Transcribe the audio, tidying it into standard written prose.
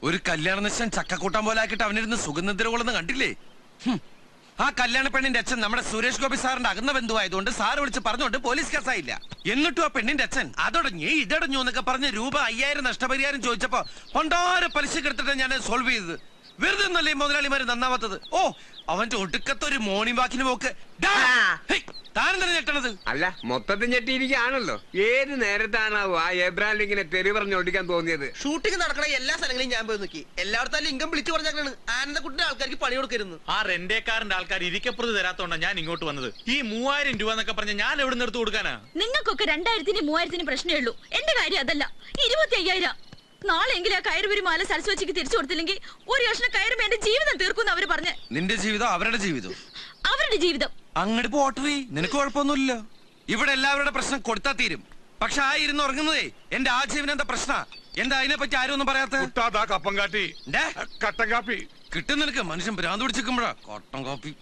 ഒരു കല്യാണ നിശ്ചയം ചക്കക്കൂട്ടം പോലെ ആക്കിയിട്ട് അവനിരുന്ന് സുഗന്ധത്തില കൊള്ളുന്ന കണ്ടില്ലേ? ആ കല്യാണ പെണ്ണിന്റെ അച്ഛൻ നമ്മുടെ സുരേഷ് ഗോപി സാറിന്റെ അകന്ന ബന്ധുവായതുകൊണ്ട് സാറ് വിളിച്ച് പറഞ്ഞുകൊണ്ട് പോലീസ് കേസായില്ല. എന്നിട്ടും ആ പെണ്ണിന്റെ അച്ഛൻ അതടഞ്ഞു ഇതടഞ്ഞു എന്നൊക്കെ പറഞ്ഞ് രൂപ 5000 നഷ്ടപരിഹാരം ചോദിച്ചപ്പോ പണ്ടാര പലിശക്ക് എടുത്തിട്ട് ഞാൻ സോൾവ് ചെയ്തത്. വെറുതെ ഒന്നല്ലേ മുതലാളിമാര് നന്നാവാത്തത്. ഓ അവന്റെ ഒടുക്കത്തൊരു മോർണിംഗ് വാക്കിന് പോക്ക്. താനെന്താണ് ഞെട്ടണത്? അല്ല മൊത്തത്തിൽ ഞെട്ടിയിരിക്കുകയാണല്ലോ. ഏത് നേരത്താണാവോ ആ എബ്രാഹിം ലിങ്കിനെ തെറി പറഞ്ഞ് ഓടിക്കാൻ തോന്നിയത്? ഷൂട്ടിംഗ് നടക്കണ എല്ലാ സ്ഥലങ്ങളിലും ഞാൻ പോയി നോക്കി. എല്ലായിടത്തും ലിംഗം വിളിച്ചു പറഞ്ഞാണ് ആനന്ദക്കുട്ടിന്റെ ആൾക്കാർക്ക് പണി കൊടുക്കരുന്നു. ആ റെന്റേക്കാരന്റെ ആൾക്കാർ ഇരിക്കപ്പുറത്ത് തരാത്തോണ്ടാണ് ഞാൻ ഇങ്ങോട്ട് വന്നത്. ഈ 3000 രൂപ എന്നൊക്കെ പറഞ്ഞ ഞാൻ എവിടെ നിന്ന് എടുത്തു കൊടുക്കാനാ? നിങ്ങൾക്കൊക്കെ 2000-നും 3000-നും പ്രശ്നമേ ഉള്ളൂ. എന്റെ കാര്യം അതല്ല. 25,000 നാളെങ്കിലും ആ കയറുപുരി മാല സരസ്വതിക്ക് തിരിച്ചു കൊടുത്തില്ലെങ്കിൽ ഒരു കഷ്ണം കയറുമ്പോ എന്റെ ജീവിതം തീർക്കും അവര് പറഞ്ഞ്. നിന്റെ ജീവിതം അവരുടെ ജീവിതം. അവരുടെ ജീവിതം അങ്ങോട്ട് പോട്ടറി, നിനക്ക് കുഴപ്പമൊന്നുമില്ല. ഇവിടെ എല്ലാവരുടെ പ്രശ്നം കൊടുത്താ തീരും. പക്ഷെ ആ ഇരുന്ന് ഉറങ്ങുന്നതേ എന്റെ ആജീവനെന്താ പ്രശ്ന? എന്താ അതിനെ പറ്റി ആരും ഒന്നും പറയാത്ത? കപ്പം കാട്ടി കട്ടൻ കാപ്പി കിട്ടും നിനക്ക്. മനുഷ്യൻ ഭ്രാന്ത് പിടിച്ചിരിക്കുമ്പോഴാ കട്ടൻ കാപ്പി.